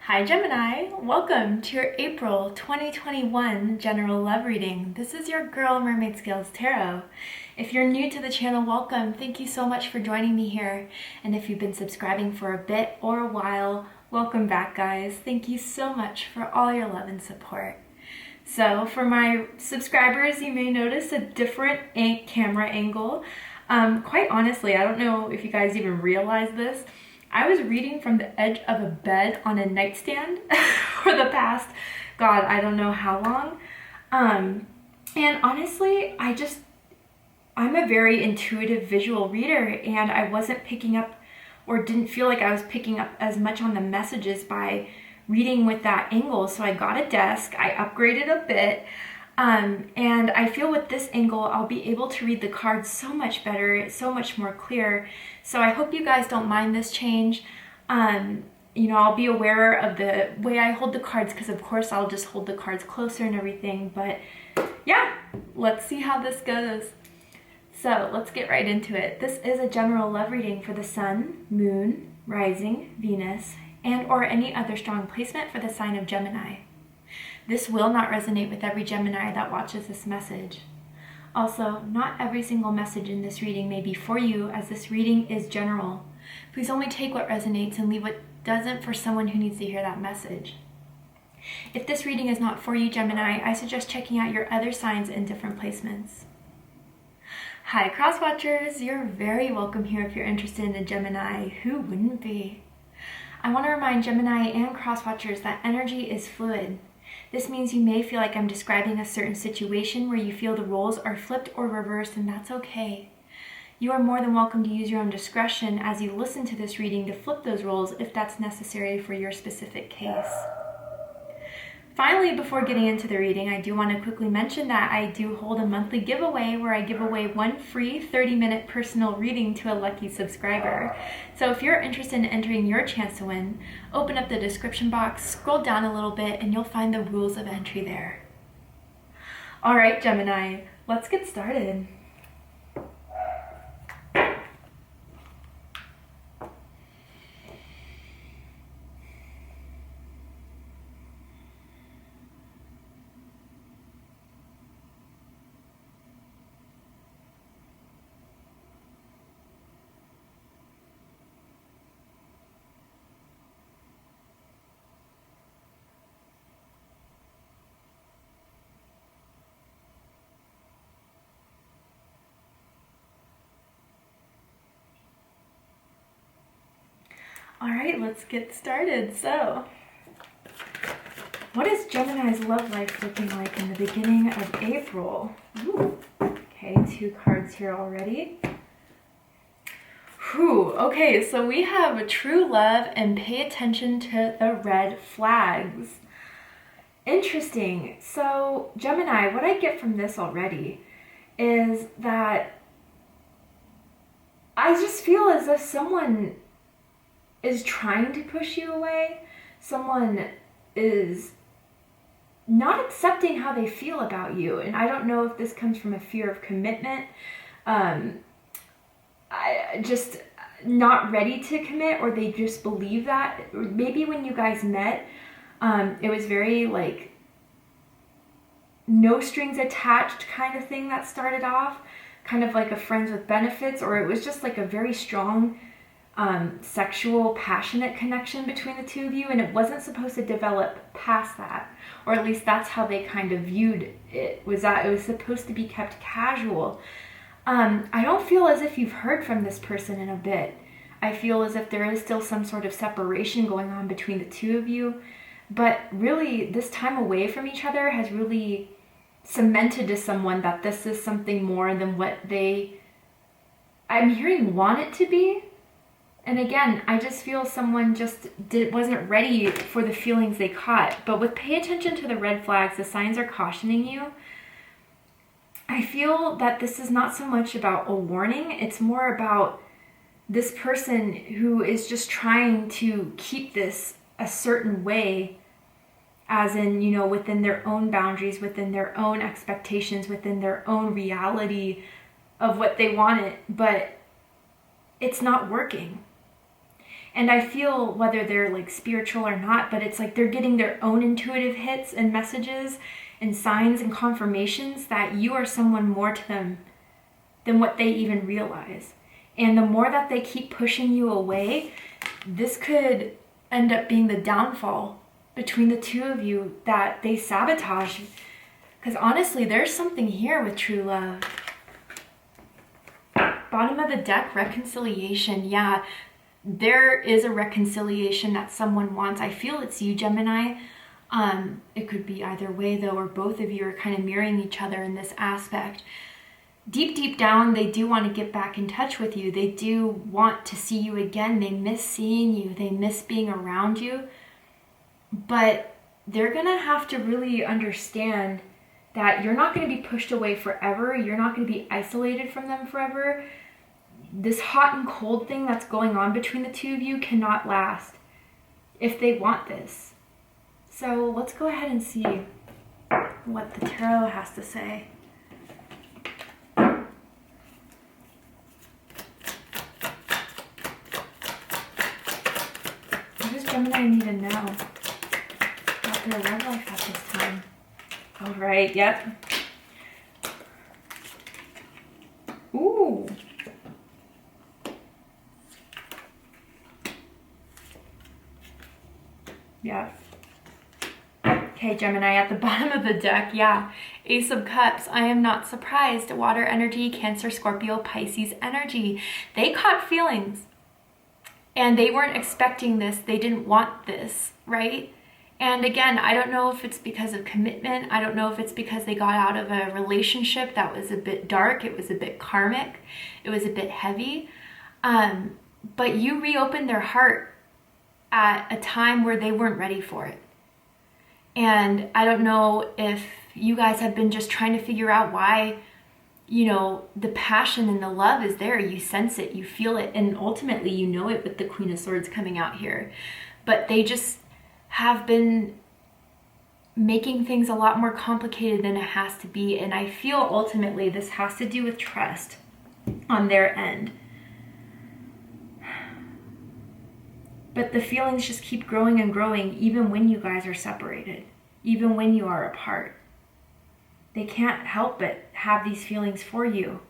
Hi Gemini, welcome to your April 2021 general love reading. This is your girl Mermaid Scales Tarot. If you're new to the channel, welcome. Thank you so much for joining me here. And if you've been subscribing for a bit or a while, welcome back guys. Thank you so much for all your love and support. So for my subscribers, you may notice a different camera angle. Quite honestly, I don't know if you guys even realize this. I was reading from the edge of a bed on a nightstand for the past, God, I don't know how long. And honestly, I'm a very intuitive visual reader, and I wasn't picking up or didn't feel like I was picking up as much on the messages by reading with that angle. So I got a desk, I upgraded a bit. And I feel with this angle, I'll be able to read the cards so much better, it's so much more clear. So I hope you guys don't mind this change. I'll be aware of the way I hold the cards because of course I'll just hold the cards closer and everything. But yeah, let's see how this goes. So let's get right into it. This is a general love reading for the Sun, Moon, Rising, Venus, and or any other strong placement for the sign of Gemini. This will not resonate with every Gemini that watches this message. Also, not every single message in this reading may be for you, as this reading is general. Please only take what resonates and leave what doesn't for someone who needs to hear that message. If this reading is not for you, Gemini, I suggest checking out your other signs in different placements. Hi, Cross Watchers. You're very welcome here if you're interested in a Gemini. Who wouldn't be? I want to remind Gemini and Cross Watchers that energy is fluid. This means you may feel like I'm describing a certain situation where you feel the roles are flipped or reversed, and that's okay. You are more than welcome to use your own discretion as you listen to this reading to flip those roles if that's necessary for your specific case. Finally, before getting into the reading, I do want to quickly mention that I do hold a monthly giveaway where I give away one free 30-minute personal reading to a lucky subscriber. So if you're interested in entering your chance to win, open up the description box, scroll down a little bit, and you'll find the rules of entry there. All right, Gemini, let's get started. All right, let's get started. So, what is Gemini's love life looking like in the beginning of April? Ooh. Okay, 2 cards here already. Whew. Okay, so we have a true love and pay attention to the red flags. Interesting. So, Gemini, what I get from this already is that I just feel as if someone is trying to push you away. Someone is not accepting how they feel about you. And I don't know if this comes from a fear of commitment, I just not ready to commit, or they just believe that. Or maybe when you guys met, it was very like no strings attached kind of thing that started off, kind of like a friends with benefits, or it was just like a very strong sexual, passionate connection between the two of you, and it wasn't supposed to develop past that, or at least that's how they kind of viewed it, was that it was supposed to be kept casual. I don't feel as if you've heard from this person in a bit. I feel as if there is still some sort of separation going on between the two of you, but really this time away from each other has really cemented to someone that this is something more than what I'm hearing want it to be. And again, I just feel someone just wasn't ready for the feelings they caught. But with pay attention to the red flags, the signs are cautioning you. I feel that this is not so much about a warning. It's more about this person who is just trying to keep this a certain way, as in, within their own boundaries, within their own expectations, within their own reality of what they wanted. But it's not working. And I feel, whether they're like spiritual or not, but it's like they're getting their own intuitive hits and messages and signs and confirmations that you are someone more to them than what they even realize. And the more that they keep pushing you away, this could end up being the downfall between the two of you, that they sabotage. Because honestly, there's something here with true love. Bottom of the deck, reconciliation. Yeah, there is a reconciliation that someone wants. I feel it's you, Gemini. It could be either way though, or both of you are kind of mirroring each other in this aspect. Deep down, they do want to get back in touch with you. They do want to see you again. They miss seeing you. They miss being around you. But they're going to have to really understand that you're not going to be pushed away forever. You're not going to be isolated from them forever. This hot and cold thing that's going on between the two of you cannot last if they want this. So let's go ahead and see what the tarot has to say. What does Gemini need to know about their love life at this time? All right, yep. Ooh. Yeah. Okay, Gemini, at the bottom of the deck, yeah. Ace of Cups. I am not surprised. Water energy, Cancer, Scorpio, Pisces energy. They caught feelings. And they weren't expecting this. They didn't want this, right? And again, I don't know if it's because of commitment. I don't know if it's because they got out of a relationship that was a bit dark. It was a bit karmic. It was a bit heavy. But you reopened their heart at a time where they weren't ready for it. And I don't know if you guys have been just trying to figure out why, you know, the passion and the love is there. You sense it, you feel it, and ultimately you know it with the Queen of Swords coming out here. But they just have been making things a lot more complicated than it has to be. And I feel ultimately this has to do with trust on their end. But the feelings just keep growing and growing even when you guys are separated, even when you are apart. They can't help but have these feelings for you.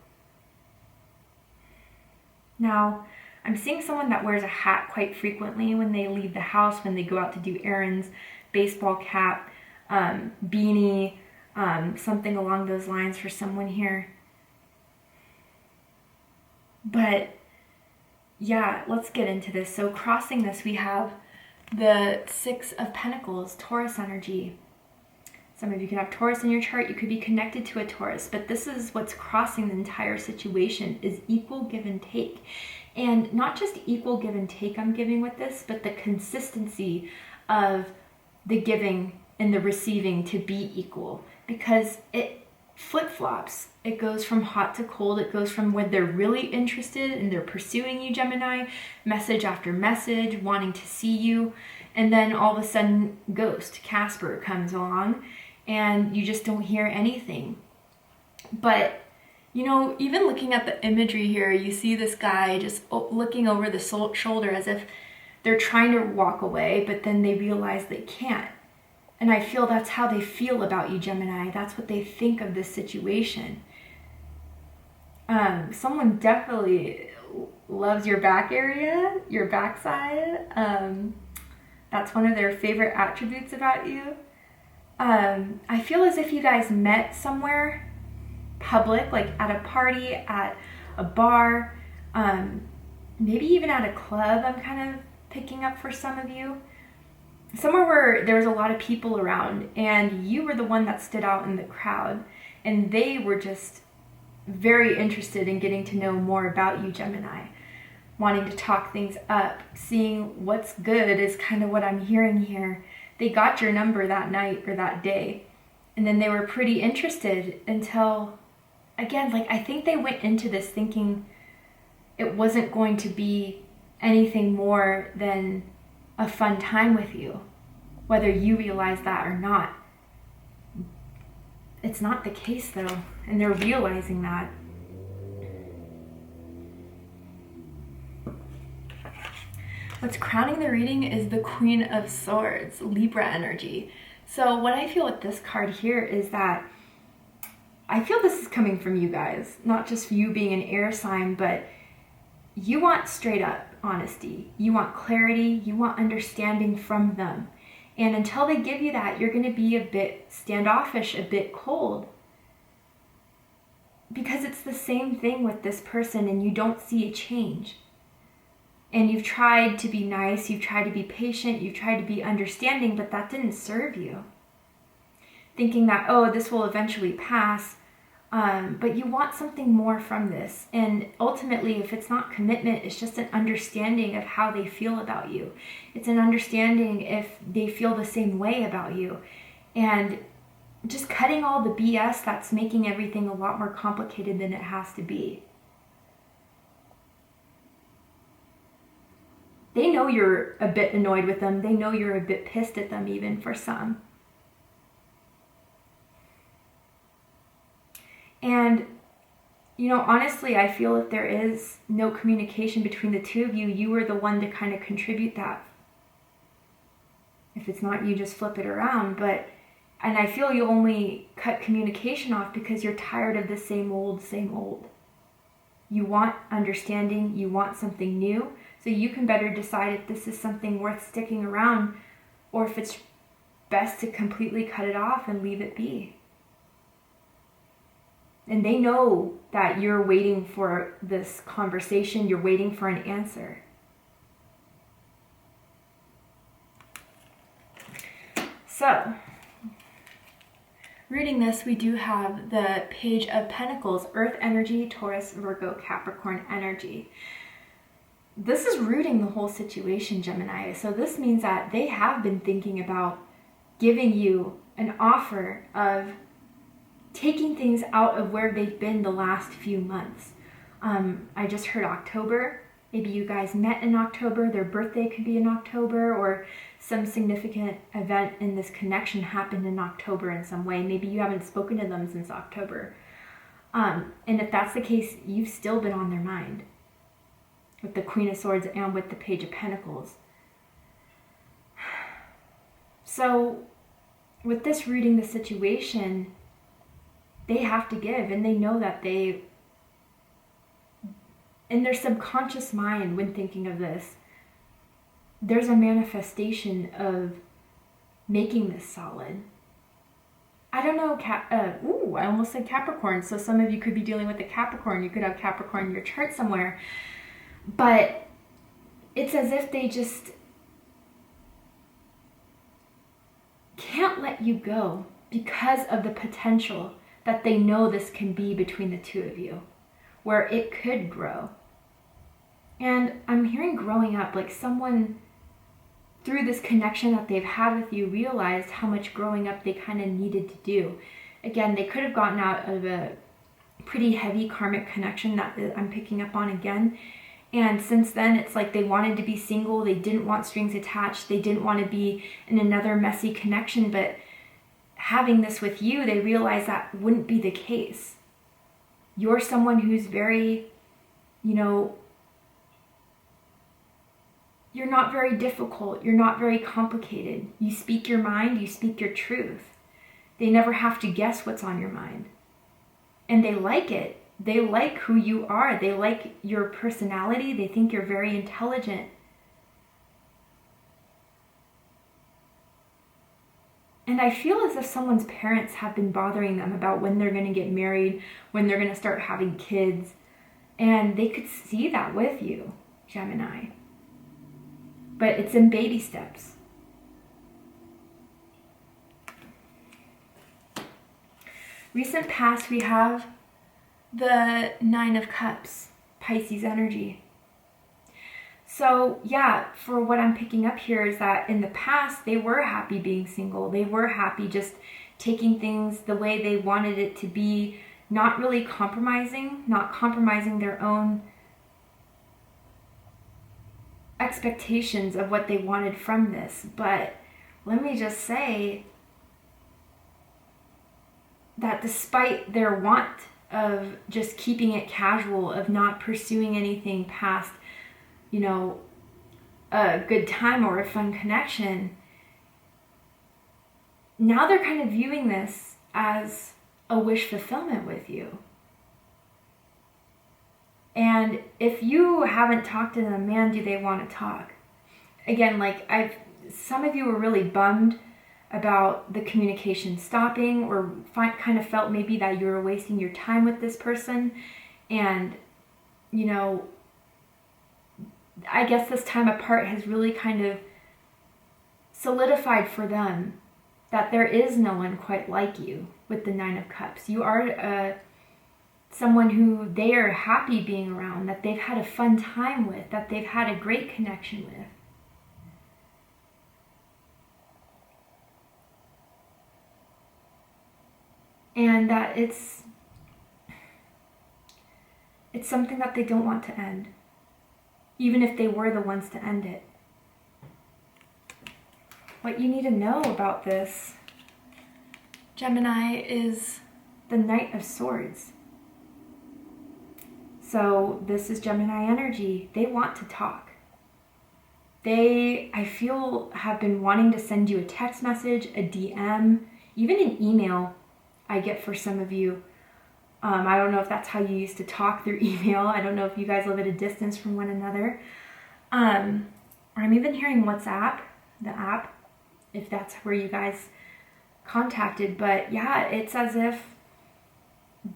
Now, I'm seeing someone that wears a hat quite frequently when they leave the house, when they go out to do errands, baseball cap, beanie, something along those lines for someone here. But yeah, let's get into this. So crossing this, we have the Six of Pentacles, Taurus energy. Some of you can have Taurus in your chart. You could be connected to a Taurus, but this is what's crossing the entire situation, is equal give and take. And not just equal give and take I'm giving with this, but the consistency of the giving and the receiving to be equal, because it flip-flops. It goes from hot to cold. It goes from when they're really interested and they're pursuing you, Gemini, message after message, wanting to see you, and then all of a sudden ghost, Casper, comes along and you just don't hear anything. But you know, even looking at the imagery here, you see this guy just looking over the shoulder as if they're trying to walk away, but then they realize they can't. And I feel that's how they feel about you, Gemini. That's what they think of this situation. Someone definitely loves your back area, your backside. That's one of their favorite attributes about you. I feel as if you guys met somewhere public, like at a party, at a bar, maybe even at a club. I'm kind of picking up for some of you. Somewhere where there was a lot of people around and you were the one that stood out in the crowd, and they were just very interested in getting to know more about you, Gemini, wanting to talk things up, seeing what's good is kind of what I'm hearing here. They got your number that night or that day, and then they were pretty interested until, again, like I think they went into this thinking it wasn't going to be anything more than a fun time with you, whether you realize that or not. It's not the case though, and they're realizing that. What's crowning the reading is the Queen of Swords, Libra energy. So what I feel with this card here is that I feel this is coming from you guys, not just you being an air sign, but you want straight up honesty. You want clarity. You want understanding from them. And until they give you that, you're going to be a bit standoffish, a bit cold. Because it's the same thing with this person and you don't see a change. And you've tried to be nice, you've tried to be patient, you've tried to be understanding, but that didn't serve you. Thinking that, oh, this will eventually pass, but you want something more from this. And ultimately, if it's not commitment, it's just an understanding of how they feel about you. It's an understanding if they feel the same way about you. And just cutting all the BS that's making everything a lot more complicated than it has to be. They know you're a bit annoyed with them. They know you're a bit pissed at them, even for some. And, you know, honestly, I feel if there is no communication between the two of you, you were the one to kind of contribute that. If it's not you, just flip it around. And I feel you only cut communication off because you're tired of the same old, same old. You want understanding, you want something new, so you can better decide if this is something worth sticking around or if it's best to completely cut it off and leave it be. And they know that you're waiting for this conversation, you're waiting for an answer. So, reading this, we do have the Page of Pentacles, Earth energy, Taurus, Virgo, Capricorn energy. This is rooting the whole situation, Gemini. So this means that they have been thinking about giving you an offer of taking things out of where they've been the last few months. I just heard October. Maybe you guys met in October. Their birthday could be in October, or some significant event in this connection happened in October in some way. Maybe you haven't spoken to them since October. And if that's the case, you've still been on their mind with the Queen of Swords and with the Page of Pentacles. So with this reading the situation, they have to give, and they know that they, in their subconscious mind when thinking of this, there's a manifestation of making this solid. I don't know, I almost said Capricorn, so some of you could be dealing with a Capricorn. You could have Capricorn in your chart somewhere. But it's as if they just can't let you go because of the potential that they know this can be between the two of you, where it could grow. And I'm hearing growing up, like someone through this connection that they've had with you realized how much growing up they kind of needed to do. Again, they could have gotten out of a pretty heavy karmic connection that I'm picking up on again. And since then, it's like they wanted to be single. They didn't want strings attached. They didn't want to be in another messy connection. But having this with you, they realized that wouldn't be the case. You're someone who's very, you're not very difficult. You're not very complicated. You speak your mind. You speak your truth. They never have to guess what's on your mind. And they like it. They like who you are. They like your personality. They think you're very intelligent. And I feel as if someone's parents have been bothering them about when they're going to get married, when they're going to start having kids. And they could see that with you, Gemini. But it's in baby steps. Recent past, we have the Nine of Cups, Pisces energy. So yeah, for what I'm picking up here is that in the past, they were happy being single. They were happy just taking things the way they wanted it to be, not really compromising, not compromising their own expectations of what they wanted from this. But let me just say that despite their want of just keeping it casual, of not pursuing anything past, a good time or a fun connection, now they're kind of viewing this as a wish fulfillment with you. And if you haven't talked to them, man, do they want to talk. Again, like some of you were really bummed about the communication stopping, or kind of felt maybe that you were wasting your time with this person. And, you know, I guess this time apart has really kind of solidified for them that there is no one quite like you with the Nine of Cups. You are someone who they are happy being around, that they've had a fun time with, that they've had a great connection with. And that it's something that they don't want to end, even if they were the ones to end it. What you need to know about this, Gemini, is the Knight of Swords. So this is Gemini energy. They want to talk. They, I feel, have been wanting to send you a text message, a DM, even an email. I get for some of you. I don't know if that's how you used to talk through email. I don't know if you guys live at a distance from one another. Or I'm even hearing WhatsApp, the app, if that's where you guys contacted. But yeah, it's as if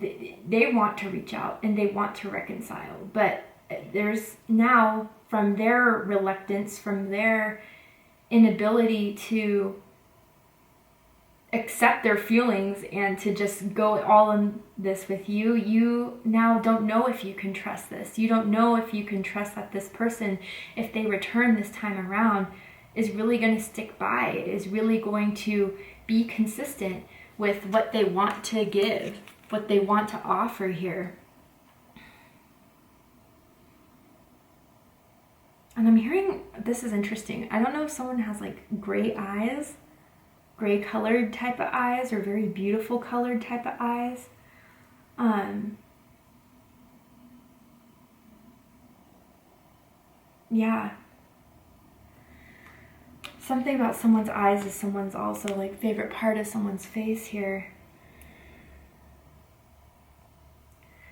they want to reach out and they want to reconcile. But there's now, from their reluctance, from their inability to accept their feelings and to just go all in this with you, you now don't know if you can trust this. You don't know if you can trust that this person, if they return this time around, is really going to stick by, is really going to be consistent with what they want to give, what they want to offer here. And I'm hearing, this is interesting, I don't know if someone has like gray eyes, gray colored type of eyes, or very beautiful colored type of eyes. Yeah. Something about someone's eyes is someone's also like favorite part of someone's face here.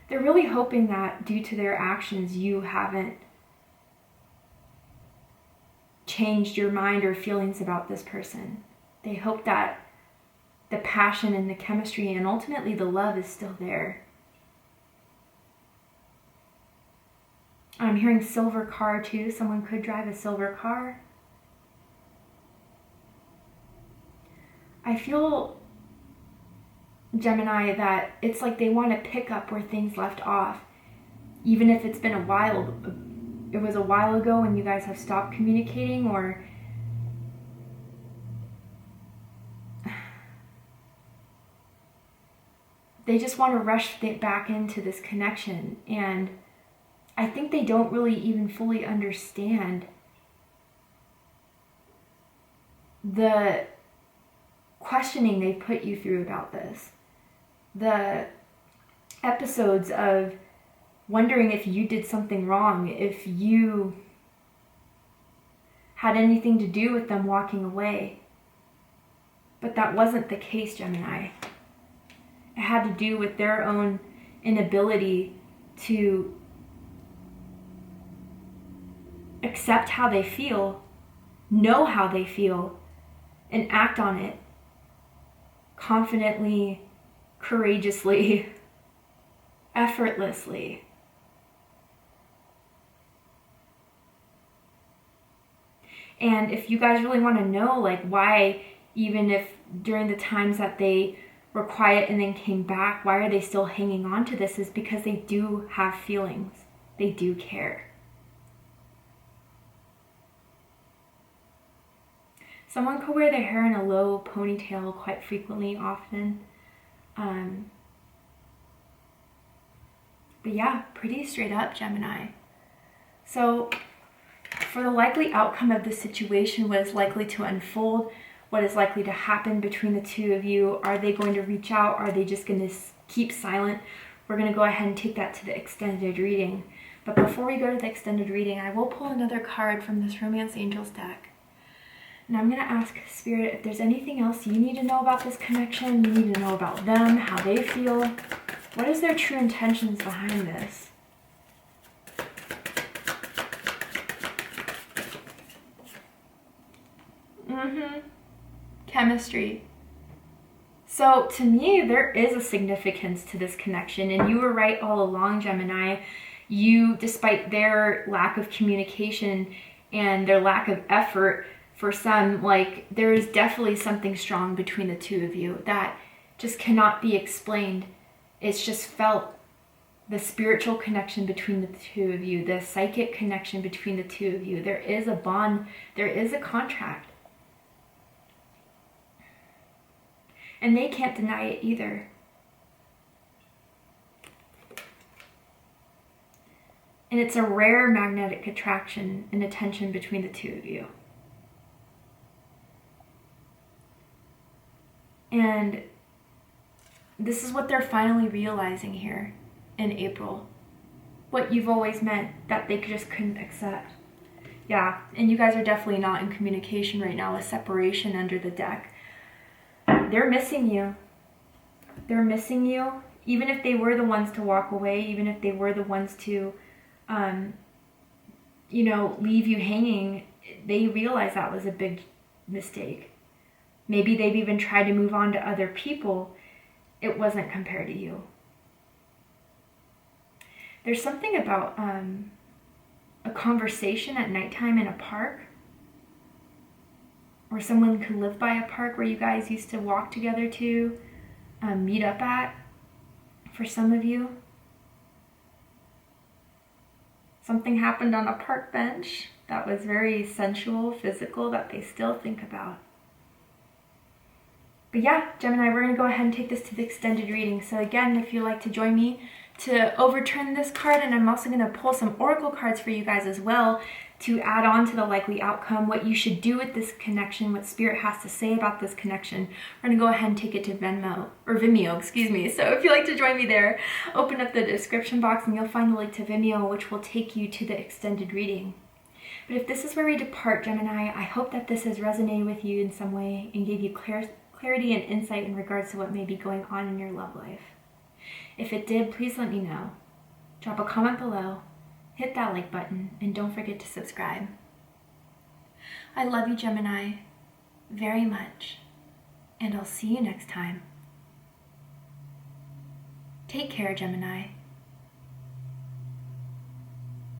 They're really hoping that due to their actions, you haven't changed your mind or feelings about this person. They hope that the passion and the chemistry and ultimately the love is still there. I'm hearing silver car too. Someone could drive a silver car. I feel, Gemini, that it's like they want to pick up where things left off, even if it's been a while. It was a while ago when you guys have stopped communicating, or they just want to rush back into this connection. And I think they don't really even fully understand the questioning they put you through about this. The episodes of wondering if you did something wrong, if you had anything to do with them walking away. But that wasn't the case, Gemini. It had to do with their own inability to accept how they feel, know how they feel, and act on it confidently, courageously, effortlessly. And if you guys really want to know, like, why, even if during the times that they were quiet and then came back, why are they still hanging on to this, is because they do have feelings. They do care. Someone could wear their hair in a low ponytail quite frequently, often. But yeah, pretty straight up, Gemini. So for the likely outcome of this situation, what is likely to unfold, what is likely to happen between the two of you, are they going to reach out? Are they just going to keep silent? We're going to go ahead and take that to the extended reading. But before we go to the extended reading, I will pull another card from this Romance Angels deck. And I'm going to ask Spirit if there's anything else you need to know about this connection, you need to know about them, how they feel. What is their true intentions behind this? Chemistry. So to me, there is a significance to this connection, and you were right all along, Gemini. You, despite their lack of communication and their lack of effort, for some, like, there is definitely something strong between the two of you that just cannot be explained. It's just felt. The spiritual connection between the two of you, the psychic connection between the two of you. There is a bond, there is a contract. And they can't deny it either. And it's a rare magnetic attraction and attention between the two of you. And this is what they're finally realizing here in April. What you've always meant that they just couldn't accept. Yeah, and you guys are definitely not in communication right now, a separation under the deck. They're missing you. They're missing you. Even if they were the ones to walk away, even if they were the ones to, leave you hanging, they realize that was a big mistake. Maybe they've even tried to move on to other people. It wasn't compared to you. There's something about a conversation at nighttime in a park, or someone could live by a park where you guys used to walk together to, meet up at, for some of you. Something happened on a park bench that was very sensual, physical, that they still think about. But yeah, Gemini, we're going to go ahead and take this to the extended reading. So again, if you'd like to join me to overturn this card, and I'm also going to pull some oracle cards for you guys as well to add on to the likely outcome, what you should do with this connection, what Spirit has to say about this connection. We're going to go ahead and take it to Vimeo, excuse me. So if you'd like to join me there, open up the description box and you'll find the link to Vimeo, which will take you to the extended reading. But if this is where we depart, Gemini, I hope that this has resonated with you in some way and gave you clarity and insight in regards to what may be going on in your love life. If it did, please let me know. Drop a comment below, hit that like button, and don't forget to subscribe. I love you, Gemini, very much, and I'll see you next time. Take care, Gemini.